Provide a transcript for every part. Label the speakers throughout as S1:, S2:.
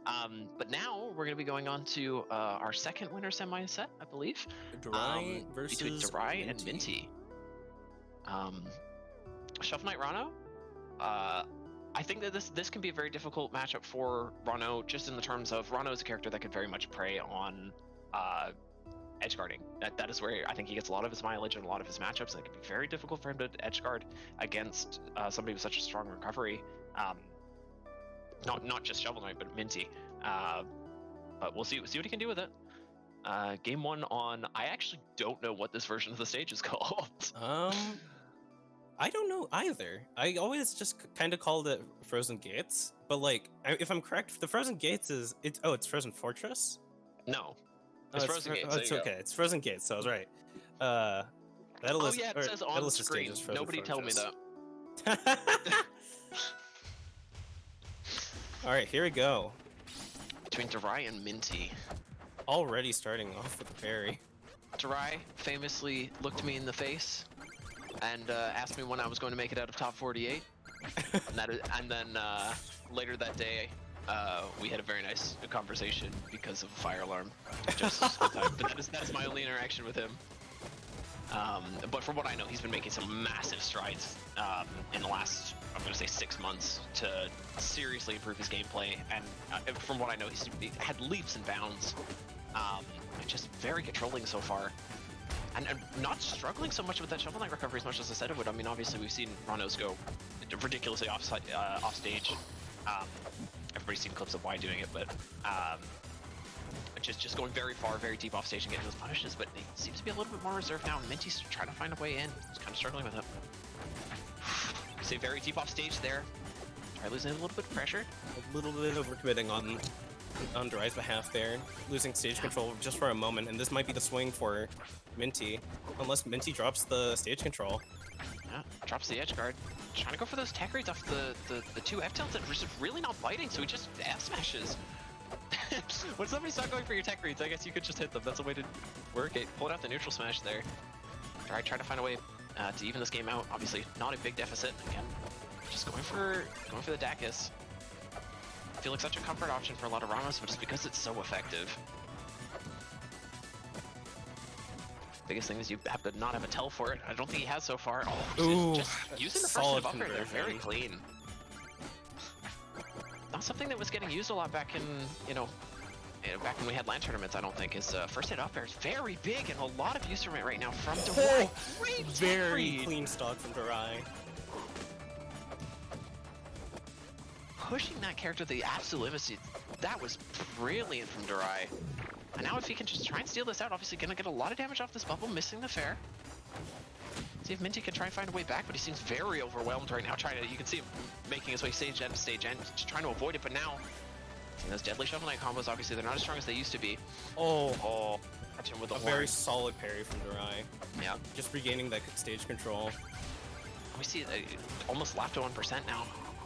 S1: But now we're going to be going on to our second winner semi set, I believe.
S2: Darai
S1: between
S2: versus
S1: Darai and Minty. Shovel Knight Ranno. I think that this can be a very difficult matchup for Ranno, just in the terms of Ranno is a character that could very much prey on edge guarding. That is where I think he gets a lot of his mileage and a lot of his matchups. And it can be very difficult for him to edge guard against somebody with such a strong recovery. Not just Shovel Knight, but Minty. But we'll see what he can do with it. Game one on. I actually don't know what this version of the stage is called.
S2: I don't know either. I always just kind of called it Frozen Gates, but like, if I'm correct, the Frozen Gates is it's Frozen Fortress.
S1: No, it's Frozen Gates.
S2: It's okay. It's Frozen Gates, so I was right.
S1: It says on screen. Nobody told me that.
S2: All right, here we go.
S1: Between Darai and Minty.
S2: Already starting off with a parry.
S1: Darai famously looked me in the face and asked me when I was going to make it out of top 48. and then later that day, we had a very nice conversation because of a fire alarm. Just but that is my only interaction with him. But from what I know, he's been making some massive strides in the last, I'm going to say 6 months to seriously improve his gameplay. And from what I know, he had leaps and bounds. Just very controlling so far. And not struggling so much with that Shovel Knight recovery as much as I said it would. I mean, obviously we've seen Ranno's go ridiculously off stage. Everybody's seen clips of why doing it, but just going very far, very deep off stage and getting those punishes. But he seems to be a little bit more reserved now. Minty's trying to find a way in. He's kind of struggling with it. See, very deep off stage there. Try losing a little bit of pressure.
S2: A little bit overcommitting on Darai's behalf there, losing stage control just for a moment, and this might be the swing for Minty, unless Minty drops the stage control.
S1: Yeah, drops the edge guard. Trying to go for those tech reads off the two F tilts and just really not biting, so he just F smashes. When somebody's not going for your tech reads, I guess you could just hit them. That's a way to work it. Pulled out the neutral smash there. Darai trying to find a way to even this game out. Obviously, not a big deficit. Again, just going for the Dacus. I feel like such a comfort option for a lot of Rannos, but just because it's so effective. Biggest thing is you have to not have a tell for it. I don't think he has so far. Oh, just using the first upgrade there, very clean. Not something that was getting used a lot back in, back when we had LAN tournaments, I don't think. His first hit up air is very big and a lot of use from it right now from Darai. Great
S2: very clean stock from Darai.
S1: Pushing that character to the absolute limits, that was brilliant from Darai. And now if he can just try and steal this out, obviously gonna get a lot of damage off this bubble, missing the fair. See if Minty can try and find a way back, but he seems very overwhelmed right now. You can see him making his way stage end to stage end, just trying to avoid it, but now, those deadly Shovel Knight combos, obviously they're not as strong as they used to be.
S2: Oh,
S1: catch him with a
S2: very solid parry from Darai.
S1: Yeah.
S2: Just regaining that stage control.
S1: We see it almost left to 1% now.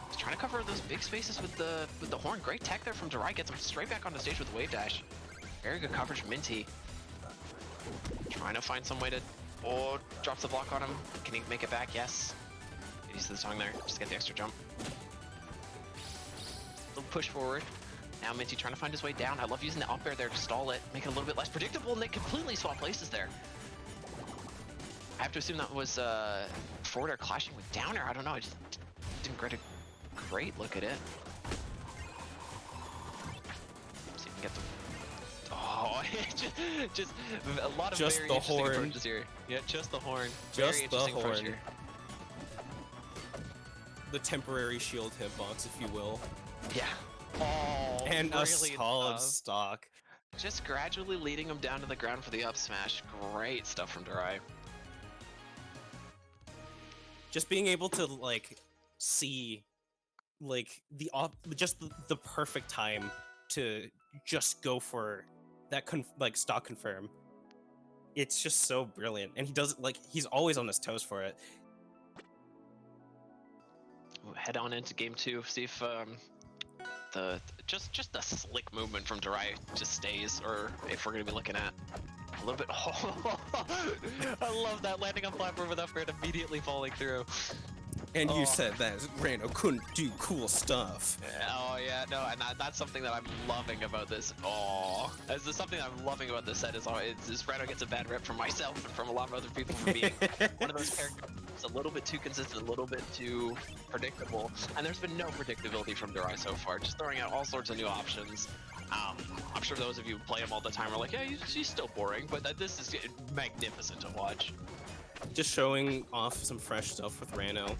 S1: He's trying to cover those big spaces with the horn. Great tech there from Darai, gets him straight back on the stage with the wave dash. Very good coverage from Minty. Trying to find some way to... Oh, drops the block on him. Can he make it back? Yes. Get used to the song there. Just get the extra jump. Little push forward. Now Minty trying to find his way down. I love using the up air there to stall it, make it a little bit less predictable, and they completely swap places there. I have to assume that was forward air clashing with down air. I don't know. I just didn't get a great look at it. See if we can get the... Oh, just a lot of
S2: just
S1: very
S2: the
S1: interesting
S2: horn.
S1: approaches here. Yeah, just the horn.
S2: Just
S1: very interesting
S2: the
S1: approach
S2: horn.
S1: here.
S2: The temporary shield hitbox, if you will.
S1: Yeah. Oh,
S2: and
S1: really
S2: a solid stock.
S1: Just gradually leading him down to the ground for the up smash. Great stuff from Darai.
S2: Just being able to see the perfect time to just go for that stock confirm. It's just so brilliant, and he does he's always on his toes for it.
S1: We'll head on into game two, see if just the slick movement from Darai just stays, or if we're gonna be looking at a little bit. Oh, I love that landing on platform with upgrade immediately falling through.
S2: And you said that Ranno couldn't do cool stuff.
S1: Oh yeah, no, and that's something that I'm loving about this. Oh, this is something I'm loving about this set is Ranno gets a bad rep from myself and from a lot of other people for being one of those characters that's a little bit too consistent, a little bit too predictable. And there's been no predictability from darai so far, just throwing out all sorts of new options. I'm sure those of you who play him all the time are like, yeah, he's still boring, but this is magnificent to watch.
S2: Just showing off some fresh stuff with Ranno.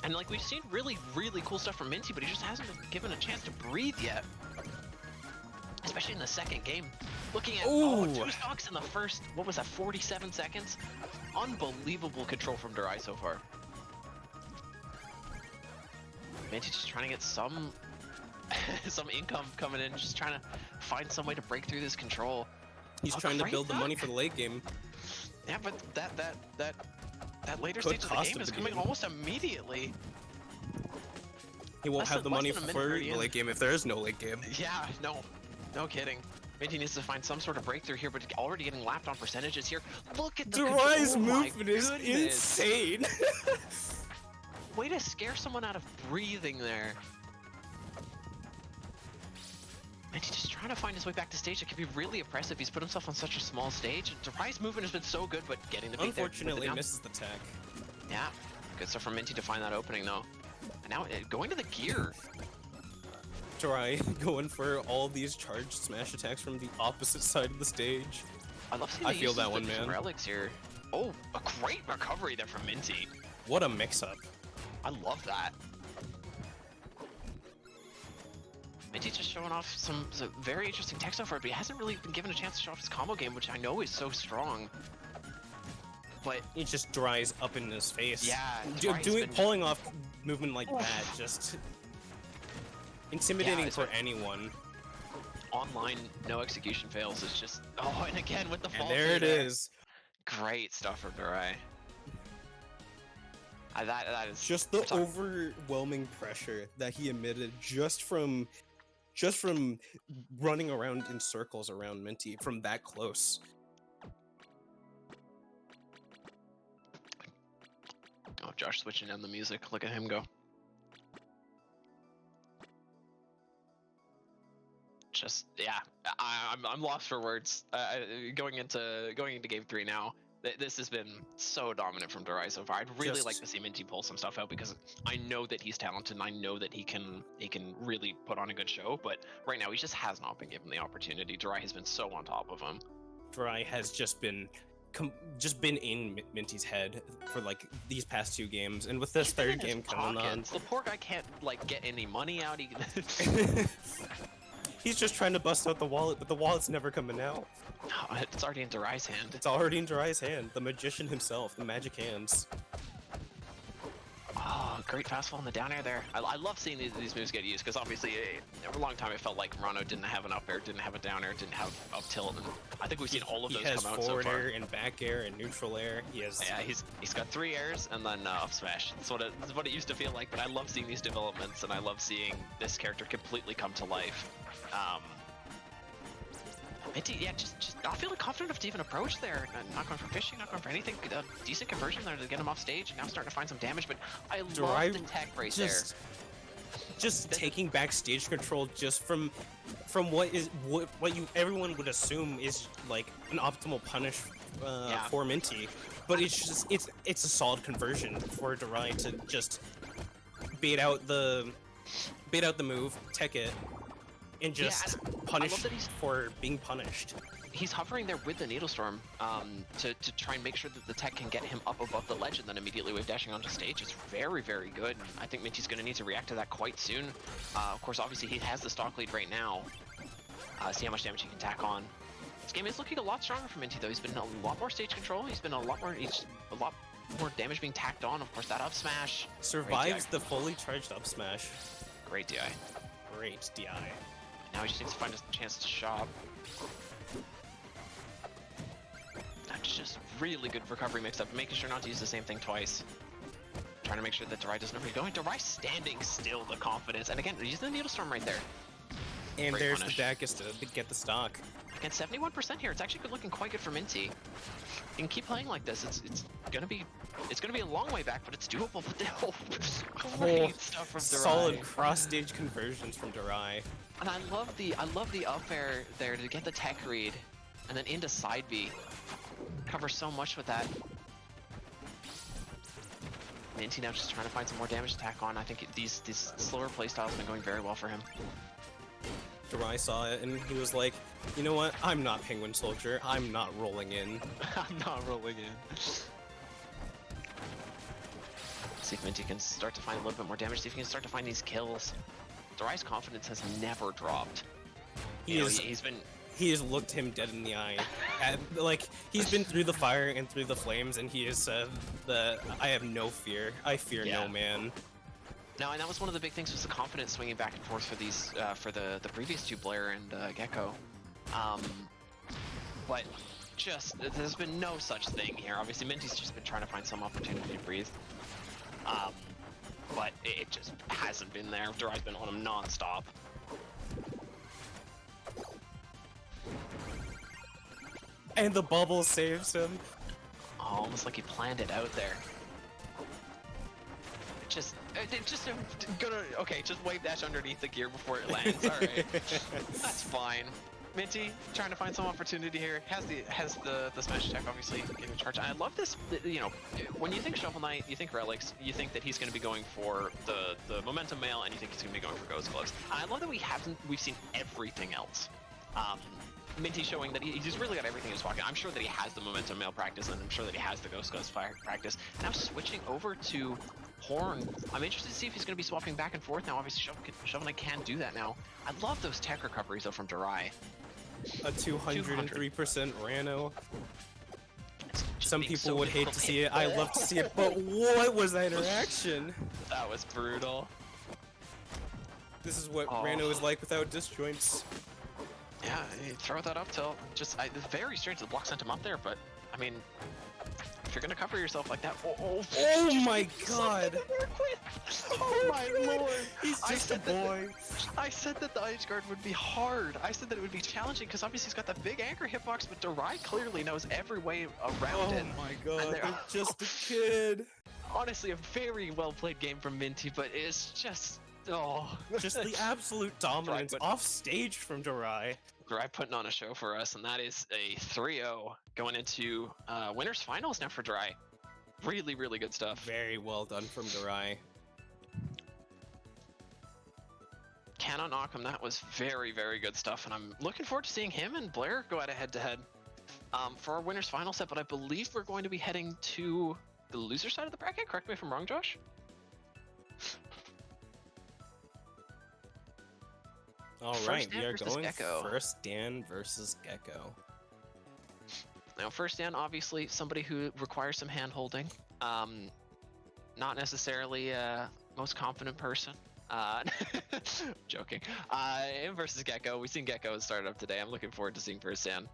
S1: And like we've seen really, really cool stuff from Minty, but he just hasn't been given a chance to breathe yet. Especially in the second game. Looking at 2 stocks in the first, what was that, 47 seconds? Unbelievable control from darai so far. Minty just trying to get some some income coming in, just trying to find some way to break through this control.
S2: He's trying to build the money for the late game.
S1: Yeah, but that later stage of the game is coming almost immediately.
S2: He won't have the money for the late game if there is no late game.
S1: Yeah, no kidding. Minty needs to find some sort of breakthrough here, but already getting lapped on percentages here. Look at the
S2: darai's movement is insane.
S1: Way to scare someone out of breathing there. And he's just trying to find his way back to stage. It could be really impressive. He's put himself on such a small stage. darai's movement has been so good, but getting the beat
S2: unfortunately misses the tech.
S1: Yeah, good stuff from Minty to find that opening though. And now going to the gear.
S2: darai going for all these charged smash attacks from the opposite side of the stage.
S1: I love seeing
S2: I feel that one, man.
S1: Relics here. Oh, a great recovery there from Minty.
S2: What a mix-up.
S1: I love that. Minty's just showing off some very interesting tech so far, but he hasn't really been given a chance to show off his combo game, which I know is so strong. But
S2: it just dries up in his face.
S1: Yeah,
S2: pulling off movement like that, just intimidating for anyone.
S1: Online, no execution fails. It's just and again with the fall.
S2: And there it is.
S1: Great stuff from darai. That is
S2: just the overwhelming pressure that he emitted just from running around in circles around Minty from that close.
S1: Oh, Josh switching down the music. Look at him go. Just I'm lost for words. Going into game 3 now. This has been so dominant from darai so far. I'd really like to see Minty pull some stuff out because I know that he's talented and I know that he can really put on a good show, but right now he just has not been given the opportunity. darai has been so on top of him.
S2: darai has just been in Minty's head for like these past 2 games, and with this third game coming on,
S1: the poor guy can't like get any money out.
S2: He's just trying to bust out the wallet, but the wallet's never coming out.
S1: Oh, it's already in darai's hand.
S2: It's already in darai's hand. The magician himself, the magic hands.
S1: Oh, great fastball in the down air there. I love seeing these moves get used because obviously for a long time it felt like Ranno didn't have an up air, didn't have a down air, didn't have up tilt, and I think we've seen all of those come out so far.
S2: He has forward air and back air and neutral air. Yeah,
S1: he's got 3 airs and then up smash. That's what it used to feel like, but I love seeing these developments and I love seeing this character completely come to life. Minty, yeah, just not feeling confident enough to even approach there. Not going for fishing, not going for anything. Decent conversion there to get him off stage. Now starting to find some damage, but I love the tech right there.
S2: Just taking back stage control just from what everyone would assume is like an optimal punish for Minty, but it's a solid conversion for darai to just bait out the move, tech it, and just punish for being punished.
S1: He's hovering there with the Needle Storm to try and make sure that the tech can get him up above the ledge and then immediately wave dashing onto stage. It's very, very good. I think Minty's going to need to react to that quite soon. Of course, obviously, he has the stock lead right now. See how much damage he can tack on. This game is looking a lot stronger for Minty, though. He's been a lot more stage control. He's been a lot more damage being tacked on. Of course, that up smash.
S2: Survives the fully charged up smash.
S1: Great DI.
S2: Great DI.
S1: Now he just needs to find a chance to shop. That's just really good recovery mix-up, making sure not to use the same thing twice. Trying to make sure that darai doesn't know where he's going. darai standing still, the confidence. And again, using the Needle Storm right there.
S2: And there's the Dacus to get the stock.
S1: Again, 71% here. It's actually looking quite good for Minty. You can keep playing like this. It's gonna be a long way back, but it's doable. But great stuff from darai.
S2: Solid cross-stage conversions from darai.
S1: And I love the up air there to get the tech read, and then into side B. Cover so much with that. Minty now just trying to find some more damage attack on. I think these slower playstyles have been going very well for him.
S2: darai saw it and he was like, you know what? I'm not Penguin Soldier. I'm not rolling in.
S1: I'm not rolling in. See if Minty can start to find a little bit more damage. See if he can start to find these kills. darai's confidence has never dropped. He
S2: has looked him dead in the eye. Like, he's been through the fire and through the flames, and he has said that I have no fear. I fear no man.
S1: Now, and that was one of the big things, was the confidence swinging back and forth for these, for the previous two, Blair and Gecko. But just, there's been no such thing here. Obviously, Minty's just been trying to find some opportunity to breathe. But it just hasn't been there. darai's been on him non-stop.
S2: And the bubble saves him.
S1: Oh, almost like he planned it out there. Just wave dash underneath the gear before it lands. All right, that's fine. Minty trying to find some opportunity here. Has the smash attack obviously getting charged. I love this. You know, when you think Shovel Knight, you think relics. You think that he's going to be going for the momentum mail, and you think he's going to be going for Ghost Gloves. I love that we've seen everything else. Minty showing that he's really got everything in his pocket. I'm sure that he has the momentum mail practice, and I'm sure that he has the Ghost Gloves fire practice. Now switching over to Horn. I'm interested to see if he's going to be swapping back and forth now. Obviously, Shovel Knight can do that now. I love those tech recoveries though from darai.
S2: A 203% Ranno. Some people
S1: so
S2: would hate to see it. I love to see it, but what was that interaction?
S1: That was brutal.
S2: This is what Ranno is like without disjoints.
S1: Yeah, you throw that up till it's very strange. The block sent him up there, but I mean, if you're gonna cover yourself like that,
S2: oh my god!
S1: Oh my lord!
S2: He's just a boy.
S1: I said that the ice guard would be hard. I said that it would be challenging because obviously he's got that big anchor hitbox, but darai clearly knows every way around it.
S2: Oh my god! I'm just a kid.
S1: Honestly, a very well played game from Minty, but it's just
S2: just the absolute dominance off stage from darai.
S1: darai putting on a show for us, and that is a 3-0 going into winners finals now for darai. Really, really good stuff.
S2: Very well done from darai.
S1: Cannot knock him. That was very, very good stuff, and I'm looking forward to seeing him and Blair go at it head-to-head for our winners final set. But I believe we're going to be heading to the loser side of the bracket. Correct me if I'm wrong, Josh.
S2: All right, we are going first Dan versus Gecko.
S1: Now, first Dan, obviously somebody who requires some hand-holding. Not necessarily most confident person. Joking. Him versus Gecko. We've seen Gecko started up today. I'm looking forward to seeing first Dan.